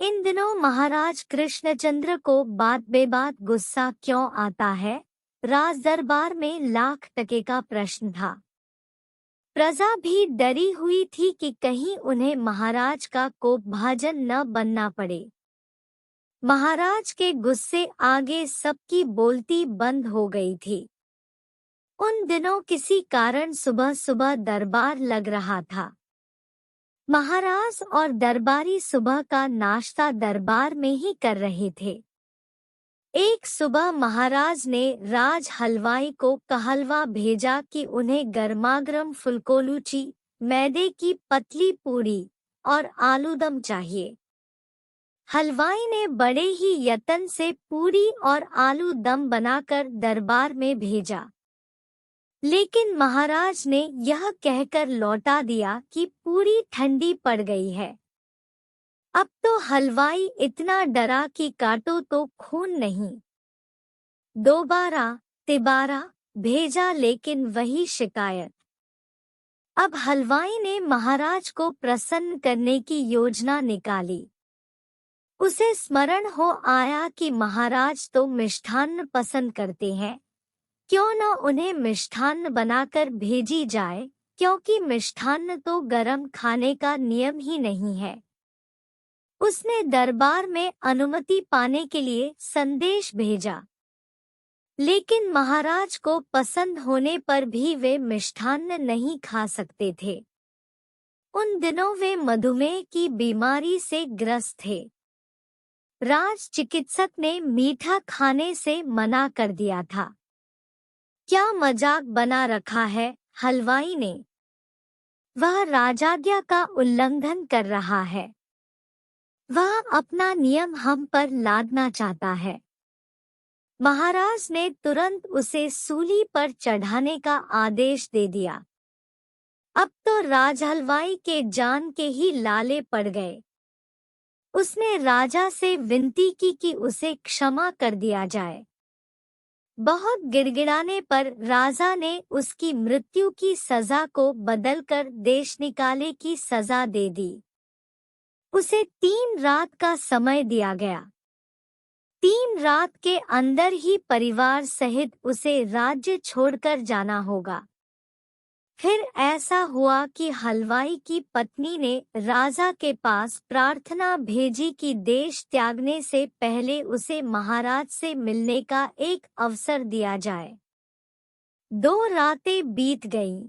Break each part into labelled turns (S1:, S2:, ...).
S1: इन दिनों महाराज कृष्णचंद्र को बात बेबात गुस्सा क्यों आता है? राज दरबार में लाख टके का प्रश्न था। प्रजा भी डरी हुई थी कि कहीं उन्हें महाराज का कोपभाजन न बनना पड़े। महाराज के गुस्से आगे सबकी बोलती बंद हो गई थी। उन दिनों किसी कारण सुबह सुबह दरबार लग रहा था। महाराज और दरबारी सुबह का नाश्ता दरबार में ही कर रहे थे। एक सुबह महाराज ने राज हलवाई को कहलवा भेजा कि उन्हें गर्मागर्म फुलकोलूची, मैदे की पतली पूड़ी और आलूदम चाहिए। हलवाई ने बड़े ही यत्न से पूड़ी और आलू दम बनाकर दरबार में भेजा, लेकिन महाराज ने यह कहकर लौटा दिया कि पूरी ठंडी पड़ गई है। अब तो हलवाई इतना डरा कि काटो तो खून नहीं। दोबारा तिबारा भेजा, लेकिन वही शिकायत। अब हलवाई ने महाराज को प्रसन्न करने की योजना निकाली। उसे स्मरण हो आया कि महाराज तो मिष्ठान्न पसंद करते हैं, क्यों न उन्हें मिष्ठान्न बनाकर भेजी जाए, क्योंकि मिष्ठान्न तो गरम खाने का नियम ही नहीं है। उसने दरबार में अनुमति पाने के लिए संदेश भेजा, लेकिन महाराज को पसंद होने पर भी वे मिष्ठान्न नहीं खा सकते थे। उन दिनों वे मधुमेह की बीमारी से ग्रस्त थे। राज चिकित्सक ने मीठा खाने से मना कर दिया था। क्या मजाक बना रखा है, हलवाई ने। वह राजाज्ञा का उल्लंघन कर रहा है। वह अपना नियम हम पर लादना चाहता है। महाराज ने तुरंत उसे सूली पर चढ़ाने का आदेश दे दिया। अब तो राजहलवाई के जान के ही लाले पड़ गए। उसने राजा से विनती की कि उसे क्षमा कर दिया जाए। बहुत गिड़गिड़ाने पर राजा ने उसकी मृत्यु की सजा को बदलकर देश निकाले की सजा दे दी। उसे 3 रात का समय दिया गया। 3 रात के अंदर ही परिवार सहित उसे राज्य छोड़कर जाना होगा। फिर ऐसा हुआ कि हलवाई की पत्नी ने राजा के पास प्रार्थना भेजी कि देश त्यागने से पहले उसे महाराज से मिलने का एक अवसर दिया जाए। 2 रातें बीत गईं।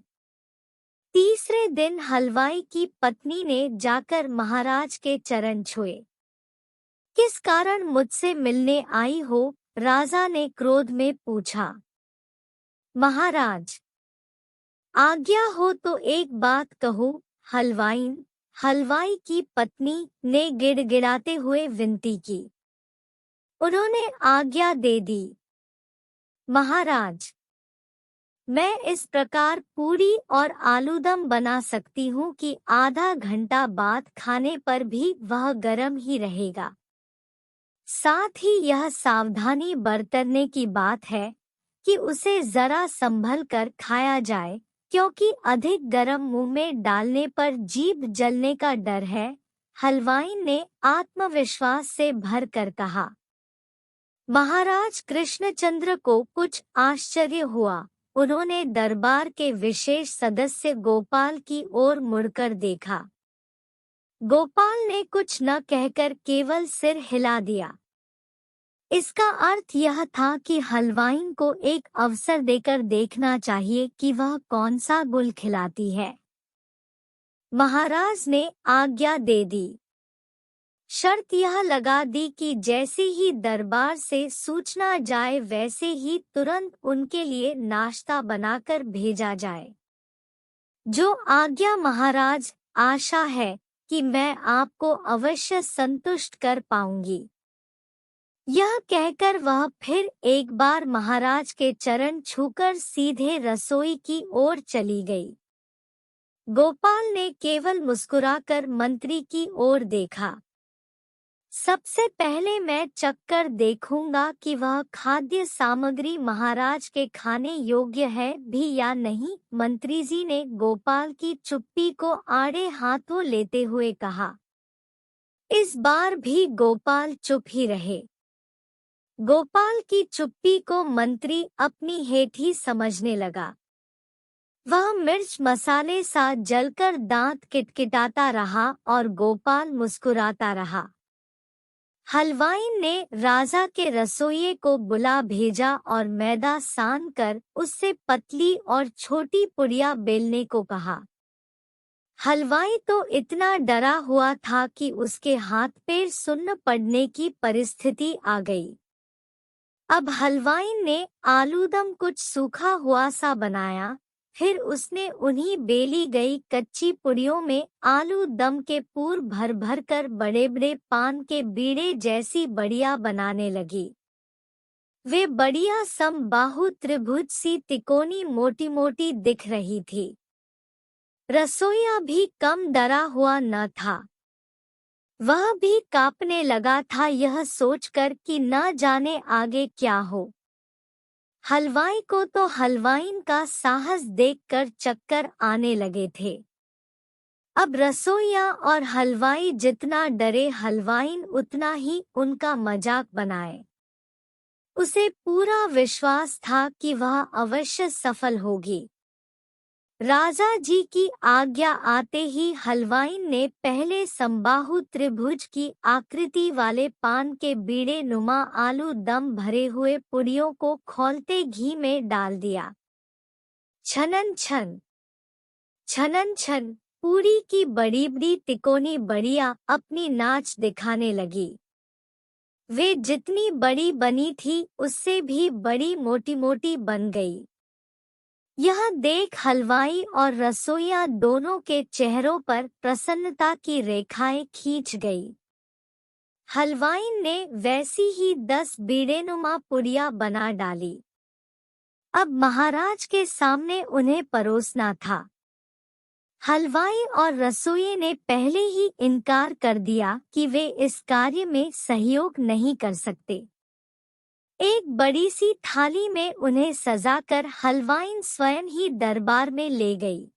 S1: तीसरे दिन हलवाई की पत्नी ने जाकर महाराज के चरण छुए। किस कारण मुझसे मिलने आई हो? राजा ने क्रोध में पूछा। महाराज, आज्ञा हो तो एक बात कहूं, हलवाई की पत्नी ने गिड़गिड़ाते हुए विनती की। उन्होंने आज्ञा दे दी। महाराज, मैं इस प्रकार पूरी और आलूदम बना सकती हूँ कि आधा घंटा बाद खाने पर भी वह गर्म ही रहेगा। साथ ही यह सावधानी बरतने की बात है कि उसे जरा संभल कर खाया जाए, क्योंकि अधिक गर्म मुंह में डालने पर जीभ जलने का डर है। हलवाई ने आत्मविश्वास से भर कर कहा। महाराज कृष्णचंद्र को कुछ आश्चर्य हुआ। उन्होंने दरबार के विशेष सदस्य गोपाल की ओर मुड़कर देखा। गोपाल ने कुछ न कहकर केवल सिर हिला दिया। इसका अर्थ यह था कि हलवाई को एक अवसर देकर देखना चाहिए कि वह कौन सा गुल खिलाती है। महाराज ने आज्ञा दे दी। शर्त यह लगा दी कि जैसे ही दरबार से सूचना जाए वैसे ही तुरंत उनके लिए नाश्ता बनाकर भेजा जाए। जो आज्ञा महाराज, आशा है कि मैं आपको अवश्य संतुष्ट कर पाऊंगी। यह कहकर वह फिर एक बार महाराज के चरण छूकर सीधे रसोई की ओर चली गई। गोपाल ने केवल मुस्कुराकर मंत्री की ओर देखा। सबसे पहले मैं चखकर देखूंगा कि वह खाद्य सामग्री महाराज के खाने योग्य है भी या नहीं, मंत्री जी ने गोपाल की चुप्पी को आड़े हाथों लेते हुए कहा। इस बार भी गोपाल चुप ही रहे। गोपाल की चुप्पी को मंत्री अपनी हेठी समझने लगा। वह मिर्च मसाले सा जलकर दांत किटकिटाता रहा और गोपाल मुस्कुराता रहा। हलवाई ने राजा के रसोइये को बुला भेजा और मैदा सान कर उससे पतली और छोटी पुड़िया बेलने को कहा। हलवाई तो इतना डरा हुआ था कि उसके हाथ पैर सुन्न पड़ने की परिस्थिति आ गई। अब हलवाई ने आलूदम कुछ सूखा हुआ सा बनाया, फिर उसने उन्हीं बेली गई कच्ची पुड़ियों में आलू दम के पूर भर भर कर बड़े बड़े पान के बीड़े जैसी बड़िया बनाने लगी। वे बड़िया समबाहु त्रिभुज सी तिकोनी मोटी मोटी दिख रही थी। रसोइया भी कम डरा हुआ न था। वह भी कांपने लगा था यह सोचकर कि न जाने आगे क्या हो। हलवाई को तो हलवाइन का साहस देखकर चक्कर आने लगे थे। अब रसोइया और हलवाई जितना डरे हलवाइन उतना ही उनका मजाक बनाए। उसे पूरा विश्वास था कि वह अवश्य सफल होगी। राजा जी की आज्ञा आते ही हलवाइन ने पहले समबाहु त्रिभुज की आकृति वाले पान के बीड़े नुमा आलू दम भरे हुए पुड़ियों को खौलते घी में डाल दिया। छनन छन छनन छन पूरी की बड़ी बड़ी तिकोनी बड़िया अपनी नाच दिखाने लगी। वे जितनी बड़ी बनी थी उससे भी बड़ी मोटी मोटी बन गई। यह देख हलवाई और रसोइया दोनों के चेहरों पर प्रसन्नता की रेखाएं खींच गई। हलवाई ने वैसी ही 10 बीड़ेनुमा पुड़िया बना डाली। अब महाराज के सामने उन्हें परोसना था। हलवाई और रसोइये ने पहले ही इनकार कर दिया कि वे इस कार्य में सहयोग नहीं कर सकते। एक बड़ी सी थाली में उन्हें सजाकर हलवाइन स्वयं ही दरबार में ले गई।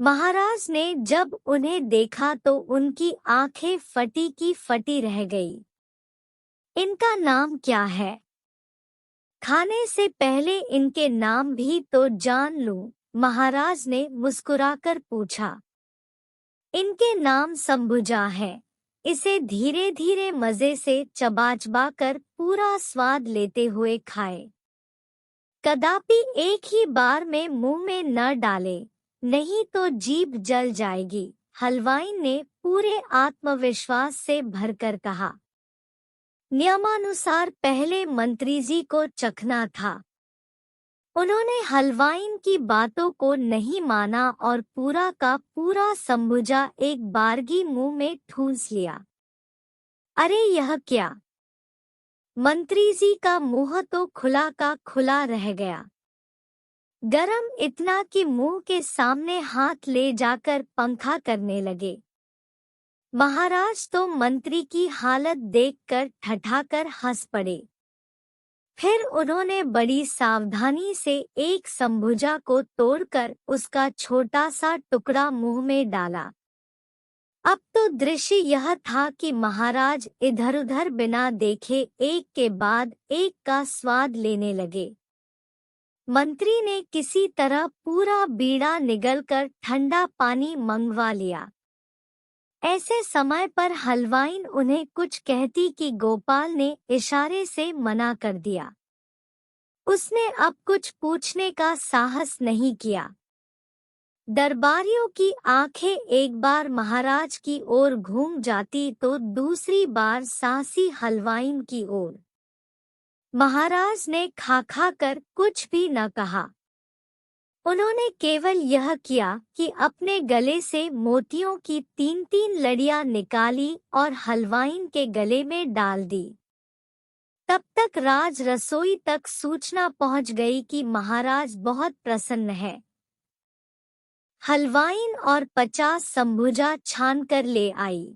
S1: महाराज ने जब उन्हें देखा तो उनकी आंखें फटी की फटी रह गई। इनका नाम क्या है? खाने से पहले इनके नाम भी तो जान लूं, महाराज ने मुस्कुराकर पूछा। इनके नाम संभुजा है। इसे धीरे धीरे मजे से चबा चबा कर पूरा स्वाद लेते हुए खाए। कदापि एक ही बार में मुंह में न डाले, नहीं तो जीभ जल जाएगी, हलवाई ने पूरे आत्मविश्वास से भरकर कहा। नियमानुसार पहले मंत्री जी को चखना था। उन्होंने हलवाइन की बातों को नहीं माना और पूरा का पूरा संभुजा एक बारगी मुंह में ठूंस लिया। अरे यह क्या! मंत्री जी का मुंह तो खुला का खुला रह गया। गरम इतना कि मुंह के सामने हाथ ले जाकर पंखा करने लगे। महाराज तो मंत्री की हालत देखकर ठठाकर हंस पड़े। फिर उन्होंने बड़ी सावधानी से एक संभुजा को तोड़कर उसका छोटा सा टुकड़ा मुंह में डाला। अब तो दृश्य यह था कि महाराज इधर-उधर बिना देखे एक के बाद एक का स्वाद लेने लगे। मंत्री ने किसी तरह पूरा बीड़ा निगलकर ठंडा पानी मंगवा लिया। ऐसे समय पर हलवाइन उन्हें कुछ कहती कि गोपाल ने इशारे से मना कर दिया। उसने अब कुछ पूछने का साहस नहीं किया। दरबारियों की आंखें एक बार महाराज की ओर घूम जाती तो दूसरी बार साहसी हलवाइन की ओर। महाराज ने खा खा कर कुछ भी न कहा। उन्होंने केवल यह किया कि अपने गले से मोतियों की 3-3 लड़ियां निकाली और हलवाइन के गले में डाल दी। तब तक राज रसोई तक सूचना पहुंच गई कि महाराज बहुत प्रसन्न है। हलवाइन और 50 संभुजा छान कर ले आई।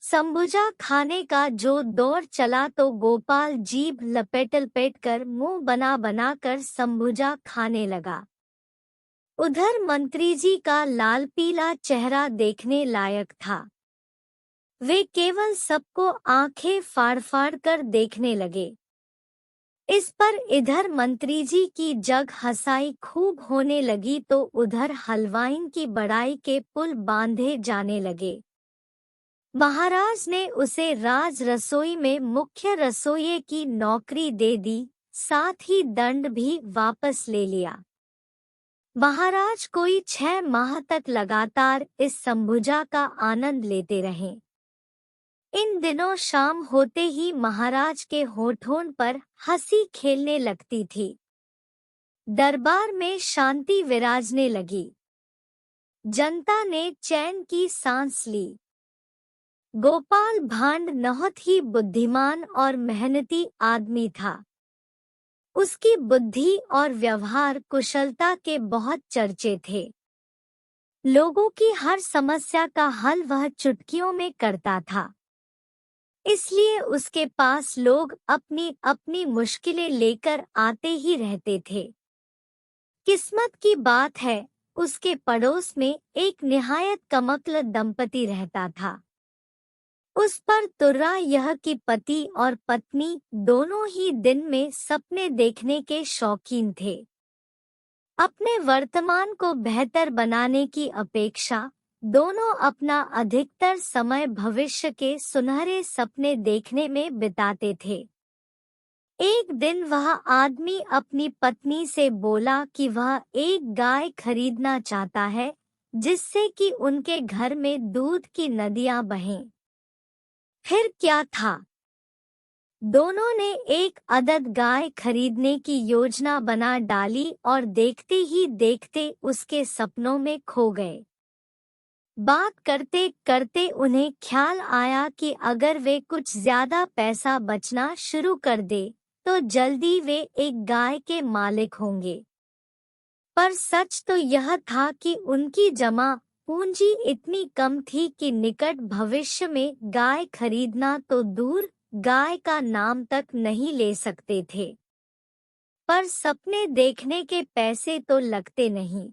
S1: संभुजा खाने का जो दौर चला तो गोपाल जीभ लपेट कर मुंह बना बना कर संभुजा खाने लगा। उधर मंत्री जी का लाल पीला चेहरा देखने लायक था। वे केवल सबको आंखें फाड़ फाड़ कर देखने लगे। इस पर इधर मंत्री जी की जग हंसाई खूब होने लगी तो उधर हलवाइन की बड़ाई के पुल बांधे जाने लगे। महाराज ने उसे राज रसोई में मुख्य रसोइये की नौकरी दे दी, साथ ही दंड भी वापस ले लिया। महाराज कोई 6 माह तक लगातार इस संभुजा का आनंद लेते रहे। इन दिनों शाम होते ही महाराज के होठों पर हंसी खेलने लगती थी। दरबार में शांति विराजने लगी। जनता ने चैन की सांस ली। गोपाल भांड बहुत ही बुद्धिमान और मेहनती आदमी था। उसकी बुद्धि और व्यवहार कुशलता के बहुत चर्चे थे। लोगों की हर समस्या का हल वह चुटकियों में करता था। इसलिए उसके पास लोग अपनी अपनी मुश्किलें लेकर आते ही रहते थे। किस्मत की बात है, उसके पड़ोस में एक निहायत कमक्ल दंपति रहता था। उस पर तुर्रा यह कि पति और पत्नी दोनों ही दिन में सपने देखने के शौकीन थे। अपने वर्तमान को बेहतर बनाने की अपेक्षा दोनों अपना अधिकतर समय भविष्य के सुनहरे सपने देखने में बिताते थे। एक दिन वह आदमी अपनी पत्नी से बोला कि वह एक गाय खरीदना चाहता है, जिससे कि उनके घर में दूध की नदियां बहें। फिर क्या था? दोनों ने एक अदद गाय खरीदने की योजना बना डाली और देखते ही देखते उसके सपनों में खो गए। बात करते करते उन्हें ख्याल आया कि अगर वे कुछ ज्यादा पैसा बचना शुरू कर दे तो जल्दी वे एक गाय के मालिक होंगे। पर सच तो यह था कि उनकी जमा पूंजी इतनी कम थी कि निकट भविष्य में गाय खरीदना तो दूर, गाय का नाम तक नहीं ले सकते थे। पर सपने देखने के पैसे तो लगते नहीं।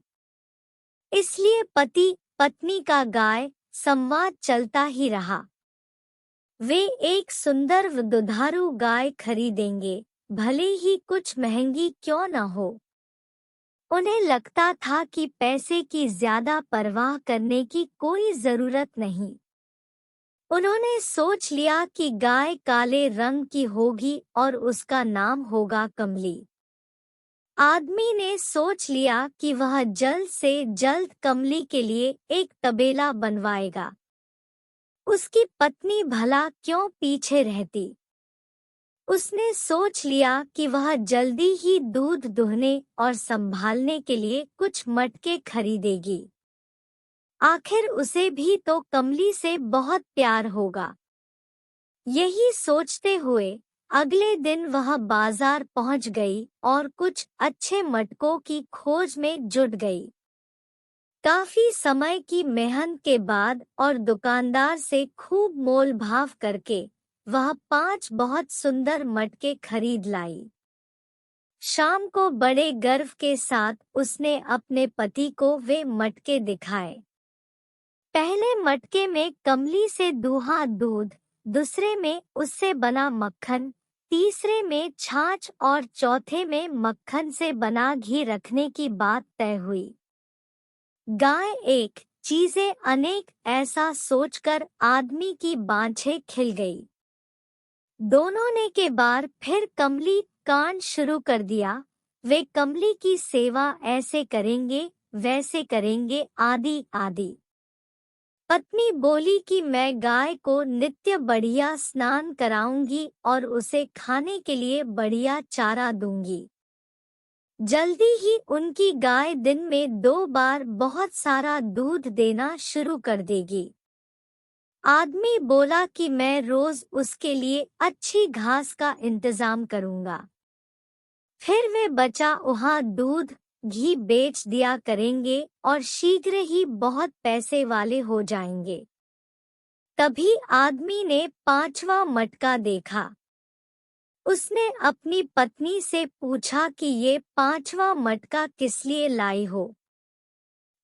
S1: इसलिए पति पत्नी का गाय संवाद चलता ही रहा। वे एक सुंदर व दुधारू गाय खरीदेंगे, भले ही कुछ महंगी क्यों न हो। उन्हें लगता था कि पैसे की ज्यादा परवाह करने की कोई जरूरत नहीं। उन्होंने सोच लिया कि गाय काले रंग की होगी और उसका नाम होगा कमली। आदमी ने सोच लिया कि वह जल्द से जल्द कमली के लिए एक तबेला बनवाएगा। उसकी पत्नी भला क्यों पीछे रहती। उसने सोच लिया कि वह जल्दी ही दूध दुहने और संभालने के लिए कुछ मटके खरीदेगी। आखिर उसे भी तो कमली से बहुत प्यार होगा। यही सोचते हुए अगले दिन वह बाजार पहुंच गई और कुछ अच्छे मटकों की खोज में जुट गई। काफी समय की मेहनत के बाद और दुकानदार से खूब मोल भाव करके वह 5 बहुत सुंदर मटके खरीद लाई। शाम को बड़े गर्व के साथ उसने अपने पति को वे मटके दिखाए। पहले मटके में कमली से दूहा दूध, दूसरे में उससे बना मक्खन, तीसरे में छाछ और चौथे में मक्खन से बना घी रखने की बात तय हुई। गाय एक, चीजें अनेक, ऐसा सोचकर आदमी की बाँछें खिल गई। दोनों ने के बार फिर कमली कांड शुरू कर दिया। वे कमली की सेवा ऐसे करेंगे, वैसे करेंगे, आदि आदि। पत्नी बोली कि मैं गाय को नित्य बढ़िया स्नान कराऊंगी और उसे खाने के लिए बढ़िया चारा दूंगी। जल्दी ही उनकी गाय दिन में 2 बार बहुत सारा दूध देना शुरू कर देगी। आदमी बोला कि मैं रोज उसके लिए अच्छी घास का इंतजाम करूंगा। फिर वे बचा वहाँ दूध घी बेच दिया करेंगे और शीघ्र ही बहुत पैसे वाले हो जाएंगे। तभी आदमी ने 5वां मटका देखा। उसने अपनी पत्नी से पूछा कि ये 5वां मटका किस लिए लाई हो।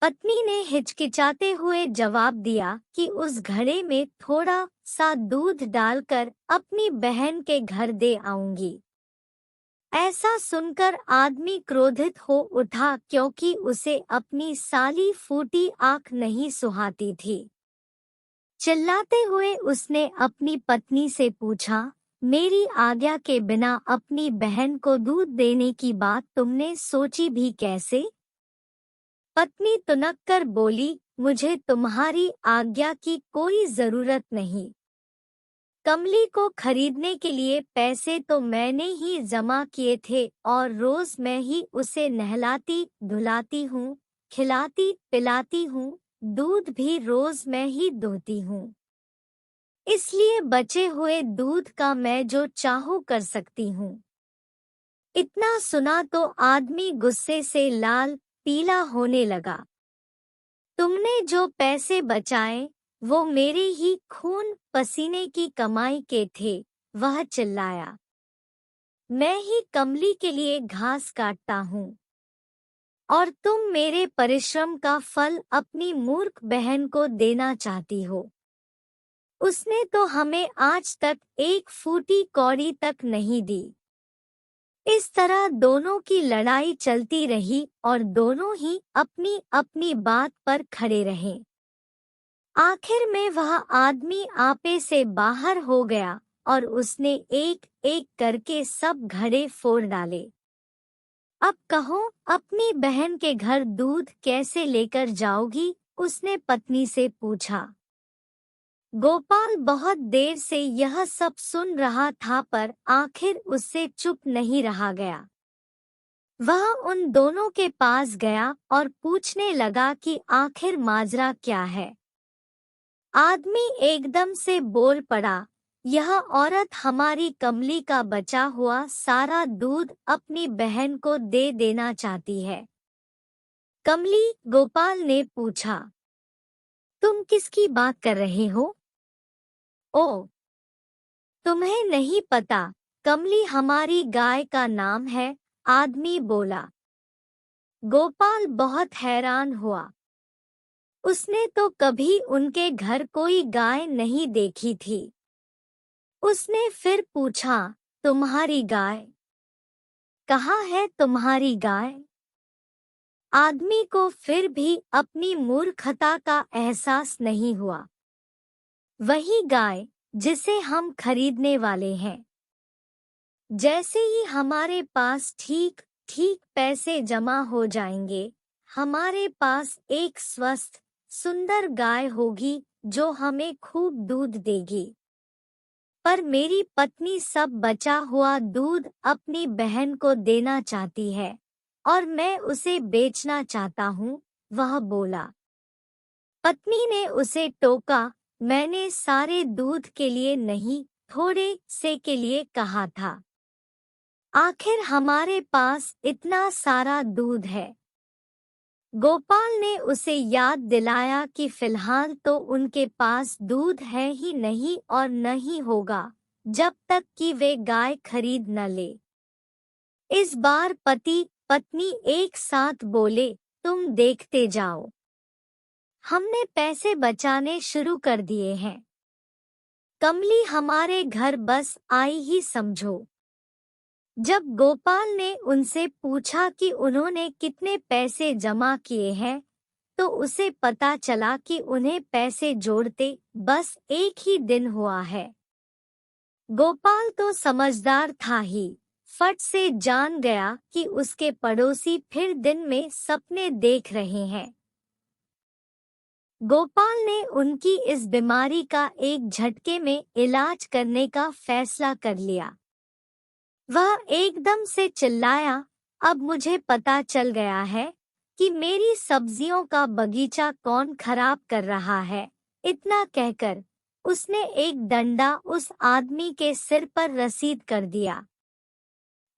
S1: पत्नी ने हिचकिचाते हुए जवाब दिया कि उस घड़े में थोड़ा सा दूध डालकर अपनी बहन के घर दे आऊंगी। ऐसा सुनकर आदमी क्रोधित हो उठा क्योंकि उसे अपनी साली फूटी आंख नहीं सुहाती थी। चिल्लाते हुए उसने अपनी पत्नी से पूछा, मेरी आज्ञा के बिना अपनी बहन को दूध देने की बात तुमने सोची भी कैसे? पत्नी तुनक कर बोली, मुझे तुम्हारी आज्ञा की कोई जरूरत नहीं। कमली को खरीदने के लिए पैसे तो मैंने ही जमा किए थे और रोज मैं ही उसे नहलाती धुलाती हूँ, खिलाती पिलाती हूँ, दूध भी रोज मैं ही दोहती हूँ। इसलिए बचे हुए दूध का मैं जो चाहूँ कर सकती हूँ। इतना सुना तो आदमी गुस्से से लाल पीला होने लगा। तुमने जो पैसे बचाए वो मेरे ही खून पसीने की कमाई के थे, वह चिल्लाया। मैं ही कमली के लिए घास काटता हूँ और तुम मेरे परिश्रम का फल अपनी मूर्ख बहन को देना चाहती हो। उसने तो हमें आज तक एक फूटी कौड़ी तक नहीं दी। इस तरह दोनों की लड़ाई चलती रही और दोनों ही अपनी अपनी बात पर खड़े रहे। आखिर में वह आदमी आपे से बाहर हो गया और उसने एक एक करके सब घड़े फोड़ डाले। अब कहो, अपनी बहन के घर दूध कैसे लेकर जाओगी? उसने पत्नी से पूछा। गोपाल बहुत देर से यह सब सुन रहा था पर आखिर उससे चुप नहीं रहा गया। वह उन दोनों के पास गया और पूछने लगा कि आखिर माजरा क्या है। आदमी एकदम से बोल पड़ा, यह औरत हमारी कमली का बचा हुआ सारा दूध अपनी बहन को दे देना चाहती है। कमली? गोपाल ने पूछा। तुम किसकी बात कर रहे हो? ओ, तुम्हें नहीं पता, कमली हमारी गाय का नाम है, आदमी बोला। गोपाल बहुत हैरान हुआ। उसने तो कभी उनके घर कोई गाय नहीं देखी थी। उसने फिर पूछा, तुम्हारी गाय? कहाँ है तुम्हारी गाय? आदमी को फिर भी अपनी मूर्खता का एहसास नहीं हुआ। वही गाय जिसे हम खरीदने वाले हैं। जैसे ही हमारे पास ठीक ठीक पैसे जमा हो जाएंगे, हमारे पास एक स्वस्थ सुंदर गाय होगी जो हमें खूब दूध देगी। पर मेरी पत्नी सब बचा हुआ दूध अपनी बहन को देना चाहती है और मैं उसे बेचना चाहता हूँ, वह बोला। पत्नी ने उसे टोका, मैंने सारे दूध के लिए नहीं, थोड़े से के लिए कहा था। आखिर हमारे पास इतना सारा दूध है। गोपाल ने उसे याद दिलाया कि फिलहाल तो उनके पास दूध है ही नहीं और न ही होगा जब तक कि वे गाय खरीद न ले। इस बार पति पत्नी एक साथ बोले, तुम देखते जाओ, हमने पैसे बचाने शुरू कर दिए हैं। कमली हमारे घर बस आई ही समझो। जब गोपाल ने उनसे पूछा कि उन्होंने कितने पैसे जमा किए हैं, तो उसे पता चला कि उन्हें पैसे जोड़ते बस एक ही दिन हुआ है। गोपाल तो समझदार था ही, फट से जान गया कि उसके पड़ोसी फिर दिन में सपने देख रहे हैं। गोपाल ने उनकी इस बीमारी का एक झटके में इलाज करने का फैसला कर लिया। वह एकदम से चिल्लाया, अब मुझे पता चल गया है कि मेरी सब्जियों का बगीचा कौन खराब कर रहा है। इतना कहकर उसने एक डंडा उस आदमी के सिर पर रसीद कर दिया।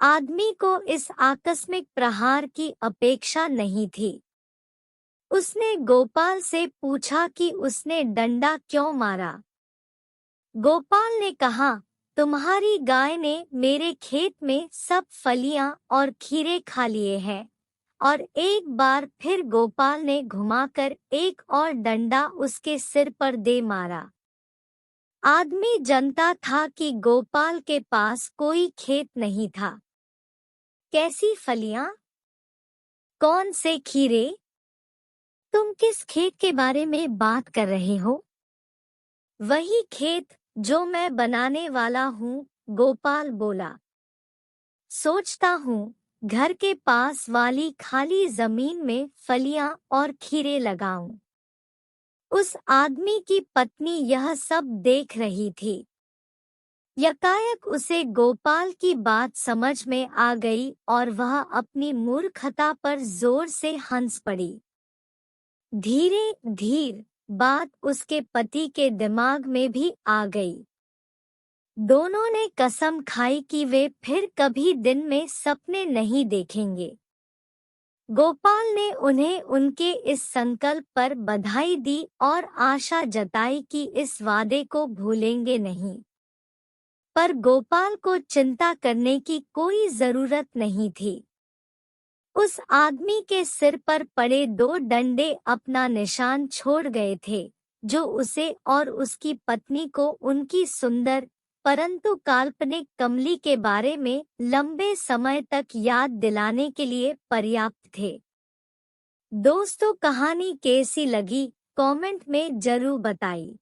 S1: आदमी को इस आकस्मिक प्रहार की अपेक्षा नहीं थी। उसने गोपाल से पूछा कि उसने डंडा क्यों मारा। गोपाल ने कहा, तुम्हारी गाय ने मेरे खेत में सब फलियां और खीरे खा लिए हैं और एक बार फिर गोपाल ने घुमाकर एक और डंडा उसके सिर पर दे मारा। आदमी जानता था कि गोपाल के पास कोई खेत नहीं था। कैसी फलियां? कौन से खीरे? तुम किस खेत के बारे में बात कर रहे हो? वही खेत जो मैं बनाने वाला हूँ, गोपाल बोला। सोचता हूँ घर के पास वाली खाली जमीन में फलियां और खीरे लगाऊं। उस आदमी की पत्नी यह सब देख रही थी। यकायक उसे गोपाल की बात समझ में आ गई और वह अपनी मूर्खता पर जोर से हंस पड़ी। धीरे धीरे बात उसके पति के दिमाग में भी आ गई। दोनों ने कसम खाई कि वे फिर कभी दिन में सपने नहीं देखेंगे। गोपाल ने उन्हें उनके इस संकल्प पर बधाई दी और आशा जताई कि इस वादे को भूलेंगे नहीं। पर गोपाल को चिंता करने की कोई जरूरत नहीं थी। उस आदमी के सिर पर पड़े 2 डंडे अपना निशान छोड़ गए थे, जो उसे और उसकी पत्नी को उनकी सुंदर परंतु काल्पनिक कमली के बारे में लंबे समय तक याद दिलाने के लिए पर्याप्त थे। दोस्तों, कहानी कैसी लगी कमेंट में जरूर बताइए।